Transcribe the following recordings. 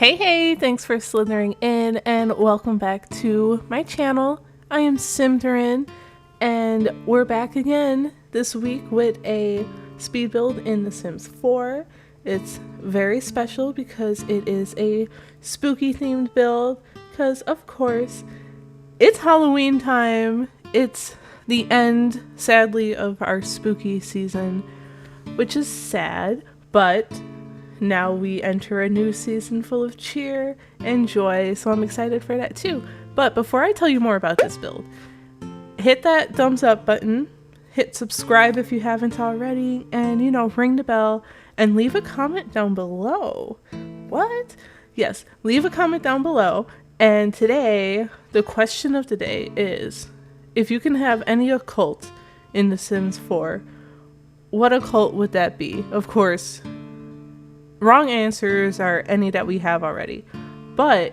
Hey, thanks for slithering in and welcome back to my channel. I am Symtherin and we're back again this week with a speed build in The Sims 4. It's very special because it is a spooky themed build because of course it's Halloween time. It's the end, sadly, of our spooky season, which is sad, but now we enter a new season full of cheer and joy, so I'm excited for that too. But before I tell you more about this build, hit that thumbs up button, hit subscribe if you haven't already, and ring the bell and leave a comment down below. What? Yes, leave a comment down below. And today, the question of the day is, if you can have any occult in The Sims 4, what occult would that be? Of course, wrong answers are any that we have already. But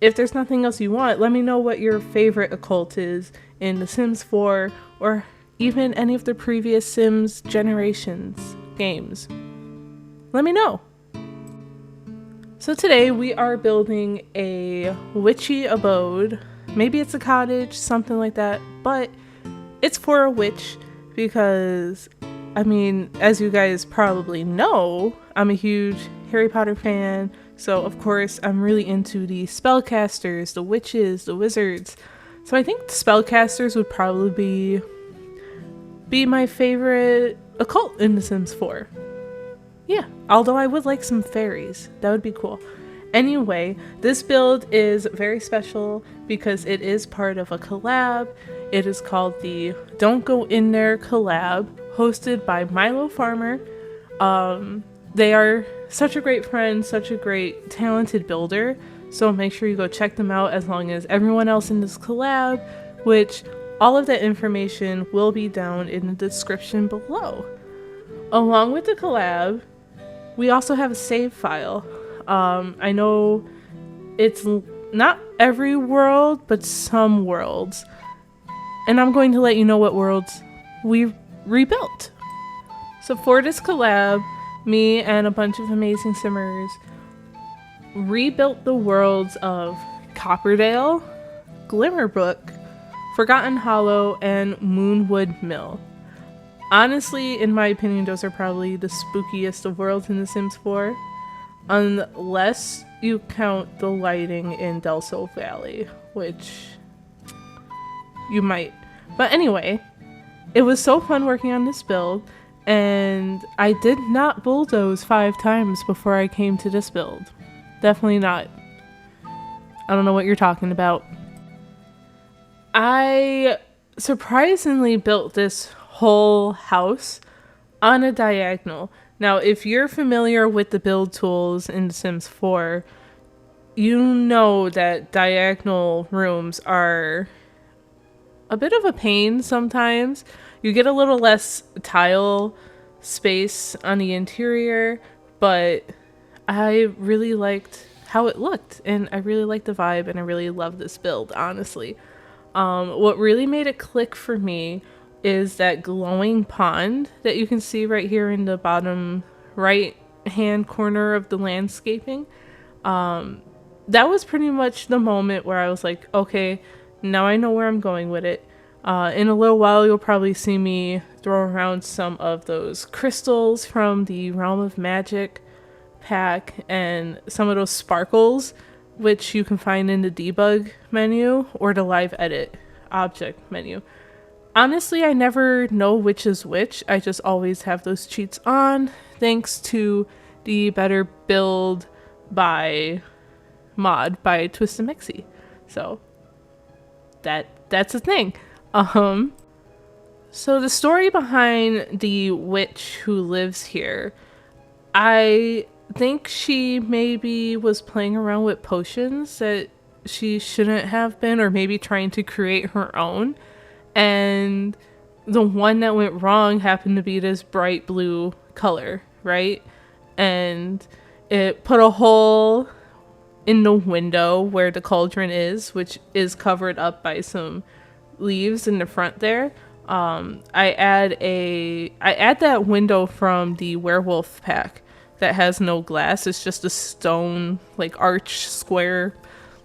if there's nothing else you want, let me know what your favorite occult is in The Sims 4 or even any of the previous Sims Generations games. Let me know. So today we are building a witchy abode. Maybe it's a cottage, something like that, but it's for a witch because, I mean, as you guys probably know, I'm a huge Harry Potter fan, so of course I'm really into the spellcasters, the witches, the wizards. So I think the spellcasters would probably be my favorite occult in The Sims 4. Yeah, although I would like some fairies. That would be cool. Anyway, this build is very special because it is part of a collab. It is called the Don't Go In There collab, hosted by Milo Farmer. They are such a great friend, such a great talented builder, so make sure you go check them out as long as everyone else in this collab, which all of that information will be down in the description below. Along with the collab, we also have a save file. I know it's not every world, but some worlds. And I'm going to let you know what worlds we rebuilt. So for this collab, me and a bunch of amazing simmers rebuilt the worlds of Copperdale, Glimmerbrook, Forgotten Hollow, and Moonwood Mill. Honestly, in my opinion, those are probably the spookiest of worlds in The Sims 4. Unless you count the lighting in Del Sol Valley, which you might. But anyway, it was so fun working on this build, and I did not bulldoze 5 times before I came to this build. Definitely not. I don't know what you're talking about. I surprisingly built this whole house on a diagonal. Now, if you're familiar with the build tools in The Sims 4, you know that diagonal rooms are a bit of a pain sometimes. You get a little less tile space on the interior, but I really liked how it looked, and I really liked the vibe, and I really love this build, honestly. What really made it click for me is that glowing pond that you can see right here in the bottom right hand corner of the landscaping. That was pretty much the moment where I was like, okay, now I know where I'm going with it. In a little while you'll probably see me throw around some of those crystals from the Realm of Magic pack and some of those sparkles, which you can find in the debug menu or the live edit object menu. Honestly, I never know which is which. I just always have those cheats on, thanks to the Better Build by mod by Twist and Mixie. So that's a thing. So the story behind the witch who lives here, I think she maybe was playing around with potions that she shouldn't have been, or maybe trying to create her own. And the one that went wrong happened to be this bright blue color, right? And it put a hole in the window where the cauldron is, which is covered up by some leaves in the front there. I add that window from the werewolf pack. that has no glass. It's just a stone, like, arch square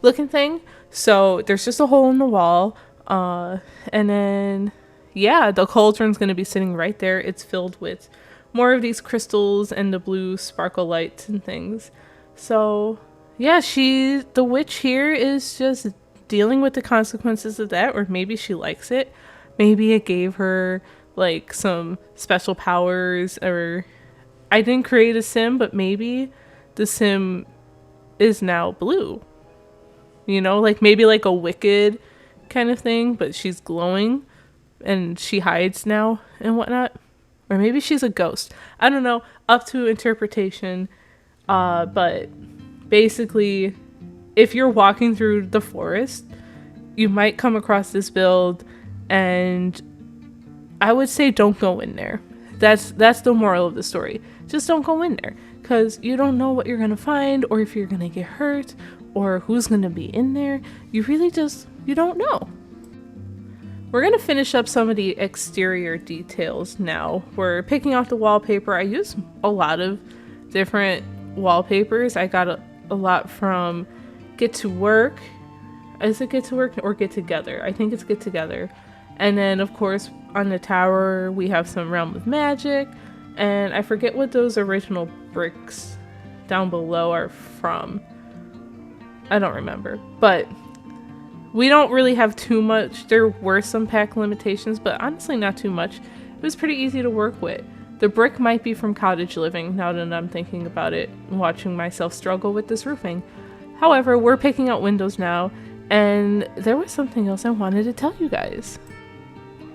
looking thing. So there's just a hole in the wall. And then, yeah, the cauldron's going to be sitting right there. It's filled with more of these crystals and the blue sparkle lights and things. So, yeah, the witch here is just dealing with the consequences of that, or maybe she likes it. Maybe it gave her, like, some special powers, or I didn't create a sim, but maybe the sim is now blue. You know, like maybe like a Wicked kind of thing, but she's glowing and she hides now and whatnot. Or maybe she's a ghost. I don't know, up to interpretation. But basically, if you're walking through the forest, you might come across this build, and I would say don't go in there. That's the moral of the story. Just don't go in there, because you don't know what you're going to find, or if you're going to get hurt, or who's going to be in there. You really you don't know. We're going to finish up some of the exterior details now. We're picking off the wallpaper. I use a lot of different wallpapers. I got a lot from Get to Work. Is it Get to Work or Get Together? I think it's Get Together. And then, of course, on the tower, we have some Realm of Magic. And I forget what those original bricks down below are from. I don't remember. But we don't really have too much. There were some pack limitations, but honestly not too much. It was pretty easy to work with. The brick might be from Cottage Living, now that I'm thinking about it, watching myself struggle with this roofing. However, we're picking out windows now, and there was something else I wanted to tell you guys.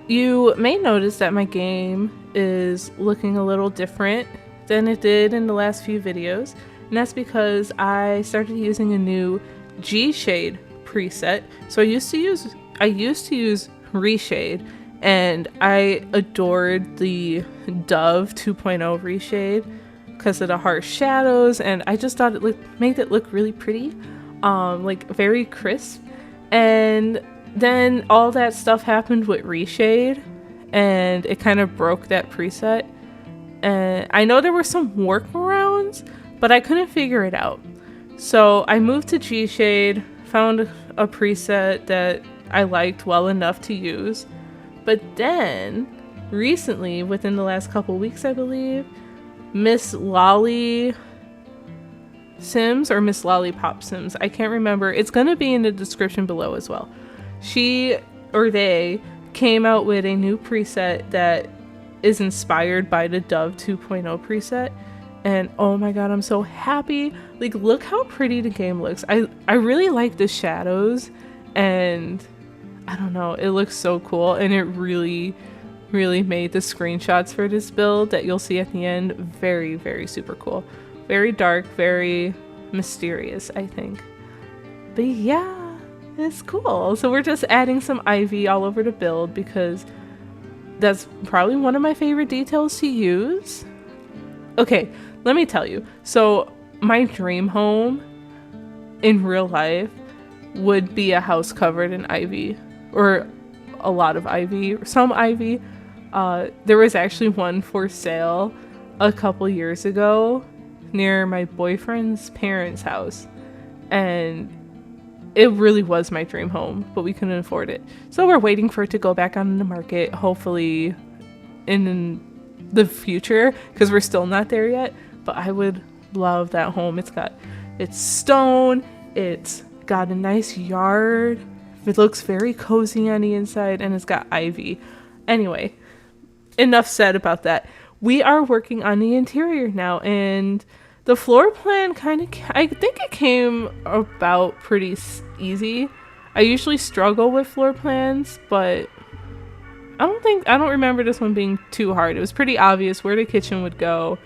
You may notice that my game is looking a little different than it did in the last few videos, and that's because I started using a new GShade preset. So I used to use Reshade, and I adored the Dove 2.0 Reshade because of the harsh shadows, and I just thought it made it look really pretty, like very crisp. And then all that stuff happened with Reshade, and it kind of broke that preset. And I know there were some workarounds, but I couldn't figure it out. So I moved to GShade, found a preset that I liked well enough to use. But then, recently, within the last couple weeks, I believe, MissLollyPopSims or MissLollyPopSims, I can't remember. It's going to be in the description below as well. She or they came out with a new preset that is inspired by the Dove 2.0 preset. And oh my god, I'm so happy. Like, look how pretty the game looks. I really like the shadows, and I don't know, it looks so cool, and it really made the screenshots for this build that you'll see at the end very, very super cool. Very dark, very mysterious, I think. But yeah, it's cool. So we're just adding some ivy all over the build because that's probably one of my favorite details to use. Okay, let me tell you. So my dream home in real life would be a house covered in ivy, or a lot of ivy, or some ivy. There was actually one for sale a couple years ago near my boyfriend's parents' house, and it really was my dream home, but we couldn't afford it. So we're waiting for it to go back on the market, hopefully in the future, because we're still not there yet. But I would love that home. It's stone, it's got a nice yard, it looks very cozy on the inside, and it's got ivy. Anyway, enough said about that. We are working on the interior now, and the floor plan I think it came about pretty easy. I usually struggle with floor plans, but I don't remember this one being too hard. It was pretty obvious where the kitchen would go,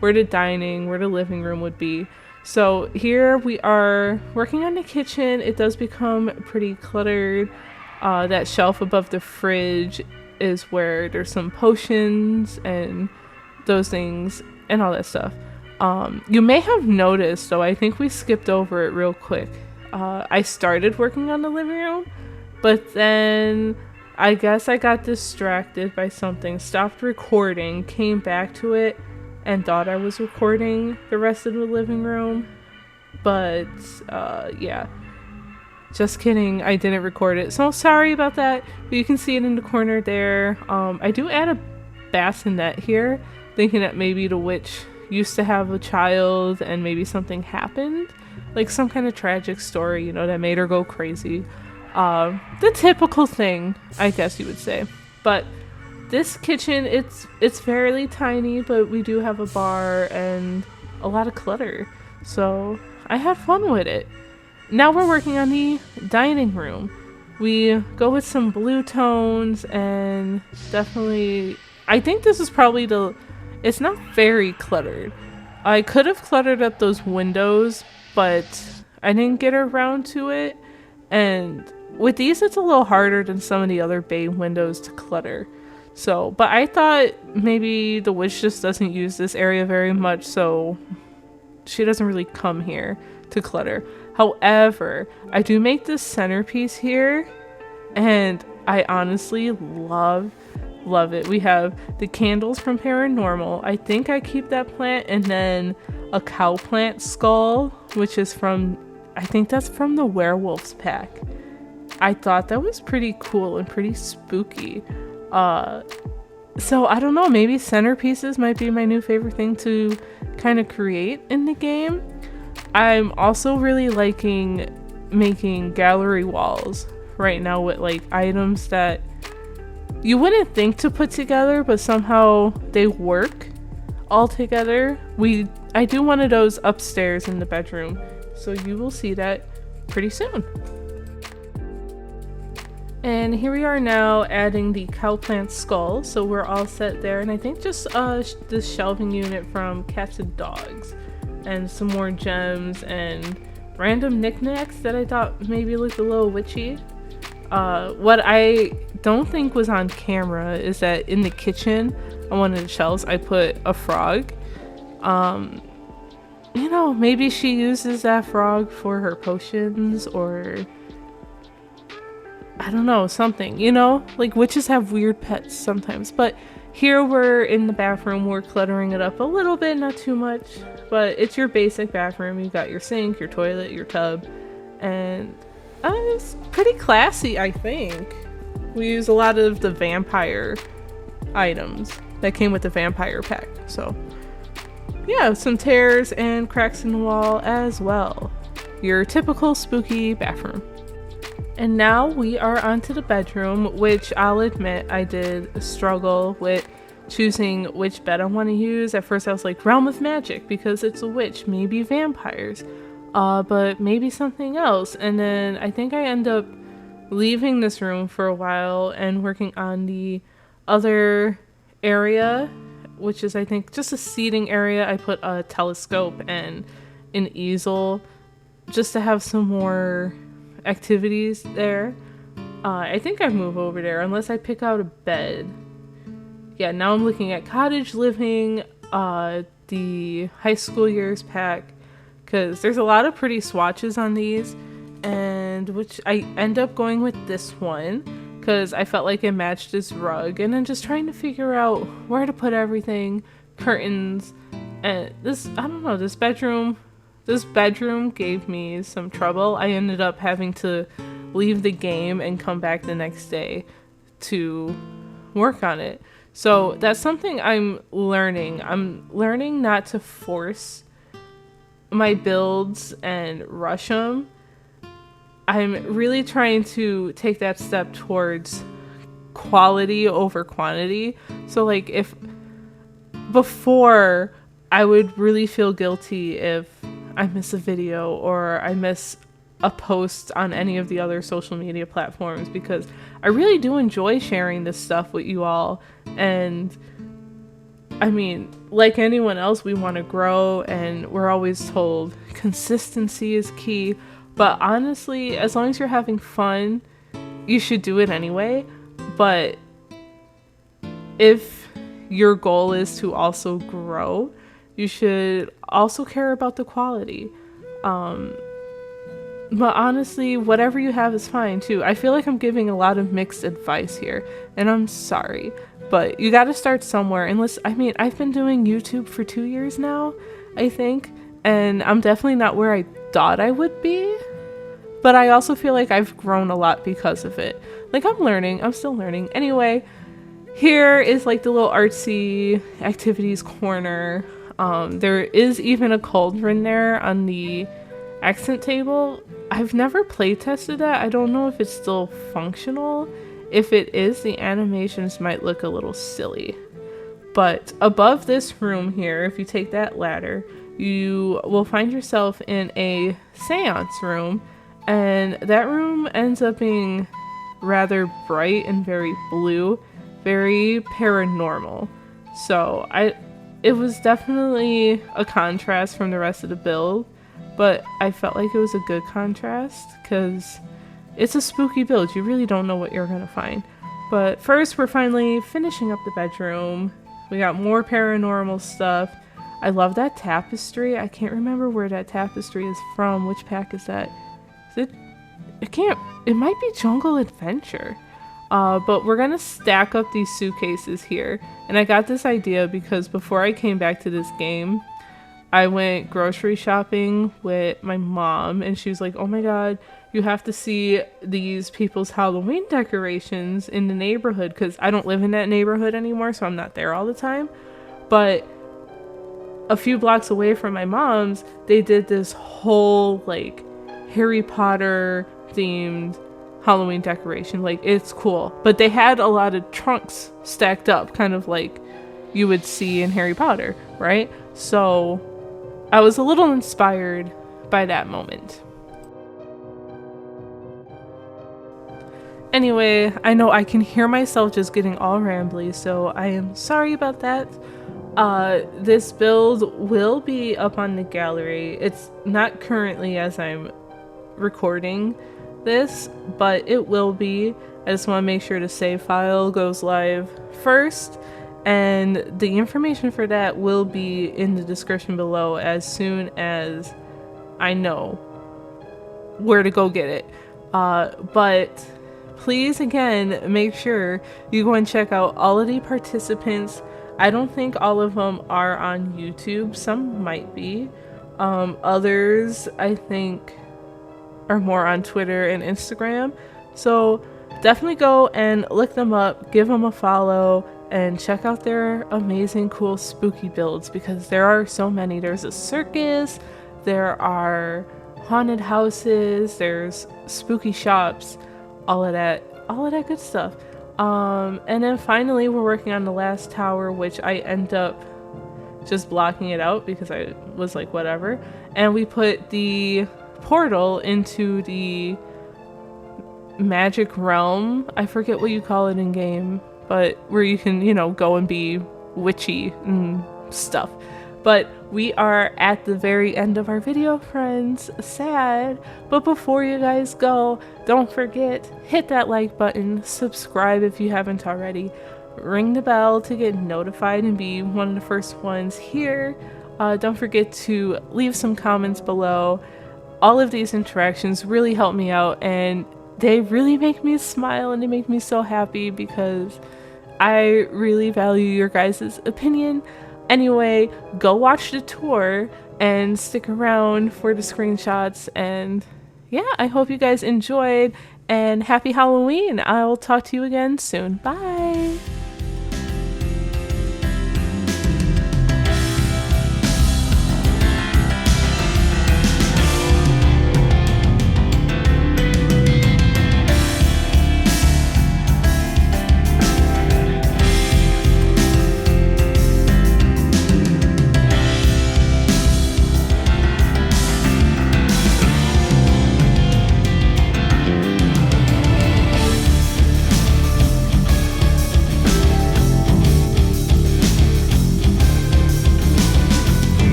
where the dining, where the living room would be. So here we are working on the kitchen. It does become pretty cluttered. That shelf above the fridge is where there's some potions and those things and all that stuff. You may have noticed, though, I think we skipped over it real quick. I started working on the living room, but then I guess I got distracted by something, stopped recording, came back to it, and thought I was recording the rest of the living room. But yeah, just kidding, I didn't record it. So sorry about that, but you can see it in the corner there. I do add a bassinet here, thinking that maybe the witch used to have a child and maybe something happened, like some kind of tragic story, you know, that made her go crazy. The typical thing, I guess you would say. But this kitchen, it's fairly tiny, but we do have a bar and a lot of clutter, so I had fun with it. Now we're working on the dining room. We go with some blue tones, and definitely, I think this is probably it's not very cluttered. I could have cluttered up those windows, but I didn't get around to it. And with these, it's a little harder than some of the other bay windows to clutter. So, but I thought maybe the witch just doesn't use this area very much, so she doesn't really come here to clutter. However, I do make this centerpiece here, and I honestly love it. We have the candles from Paranormal. I think I keep that plant, and then a cow plant skull, which is from, I think that's from the Werewolves pack. I thought that was pretty cool and pretty spooky. So I don't know, maybe centerpieces might be my new favorite thing to kind of create in the game. I'm also really liking making gallery walls right now with like items that you wouldn't think to put together, but somehow they work all together. I do one of those upstairs in the bedroom, so you will see that pretty soon. And here we are now adding the cowplant skull, so we're all set there. And I think just this shelving unit from Cats and Dogs, and some more gems and random knickknacks that I thought maybe looked a little witchy. What I don't think was on camera is that in the kitchen, on one of the shelves, I put a frog. You know, maybe she uses that frog for her potions, or I don't know, something, you know? Like, witches have weird pets sometimes. But here we're in the bathroom, we're cluttering it up a little bit, not too much. But it's your basic bathroom. You got your sink, your toilet, your tub. And it's pretty classy, I think. We use a lot of the vampire items that came with the vampire pack. So, yeah, some tears and cracks in the wall as well. Your typical spooky bathroom. And now we are onto the bedroom, which I'll admit I did struggle with choosing which bed I want to use. At first I was like, Realm of Magic, because it's a witch, maybe vampires, but maybe something else. And then I think I end up leaving this room for a while and working on the other area, which is I think just a seating area. I put a telescope and an easel just to have some more activities there. I think I move over there unless I pick out a bed. Yeah, now I'm looking at cottage living, the high school years pack, because there's a lot of pretty swatches on these, and which I end up going with this one because I felt like it matched this rug, and then just trying to figure out where to put everything, curtains, and this, I don't know, this bedroom gave me some trouble. I ended up having to leave the game and come back the next day to work on it. So that's something I'm learning. I'm learning not to force my builds and rush them. I'm really trying to take that step towards quality over quantity. So like if before I would really feel guilty if I miss a video or I miss a post on any of the other social media platforms, because I really do enjoy sharing this stuff with you all. And I mean, like anyone else, we want to grow, and we're always told consistency is key. But honestly, as long as you're having fun, you should do it anyway. But if your goal is to also grow, you should also care about the quality. But honestly, whatever you have is fine too. I feel like I'm giving a lot of mixed advice here, and I'm sorry. But you got to start somewhere. Unless, I mean, I've been doing YouTube for 2 years now, I think, and I'm definitely not where I thought I would be. But I also feel like I've grown a lot because of it. Like, I'm still learning. Anyway, here is like the little artsy activities corner. There is even a cauldron there on the accent table. I've never play tested that. I don't know if it's still functional. If it is, the animations might look a little silly. But above this room here, if you take that ladder, you will find yourself in a seance room. And that room ends up being rather bright and very blue, very paranormal. So it was definitely a contrast from the rest of the build, but I felt like it was a good contrast because it's a spooky build. You really don't know what you're gonna find. But first, we're finally finishing up the bedroom. We got more paranormal stuff. I love that tapestry. I can't remember where that tapestry is from. Which pack is that? It might be Jungle Adventure. But we're gonna stack up these suitcases here. And I got this idea because before I came back to this game, I went grocery shopping with my mom, and she was like, oh my god, you have to see these people's Halloween decorations in the neighborhood, because I don't live in that neighborhood anymore, so I'm not there all the time. But a few blocks away from my mom's, they did this whole like Harry Potter themed Halloween decoration. Like, it's cool, but they had a lot of trunks stacked up, kind of like you would see in Harry Potter, right? So I was a little inspired by that moment. Anyway, I know I can hear myself just getting all rambly, so I am sorry about that. This build will be up on the gallery. It's not currently as I'm recording this, but it will be. I just want to make sure the save file goes live first, and the information for that will be in the description below as soon as I know where to go get it. But please, again, make sure you go and check out all of the participants. I don't think all of them are on YouTube. Some might be. Others, I think, are more on Twitter and Instagram. So definitely go and look them up, give them a follow, and check out their amazing, cool, spooky builds, because there are so many. There's a circus, there are haunted houses, there's spooky shops, all of that good stuff. And then finally, we're working on the last tower, which I end up just blocking it out because I was like, whatever. And we put the portal into the magic realm. I forget what you call it in game, but where you can, you know, go and be witchy and stuff. But we are at the very end of our video, friends. Sad. But before you guys go, don't forget, hit that like button, subscribe if you haven't already, ring the bell to get notified and be one of the first ones here. Don't forget to leave some comments below. All of these interactions really help me out, and they really make me smile, and they make me so happy because I really value your guys' opinion. Anyway, go watch the tour and stick around for the screenshots, and yeah, I hope you guys enjoyed, and happy Halloween. I'll talk to you again soon. Bye!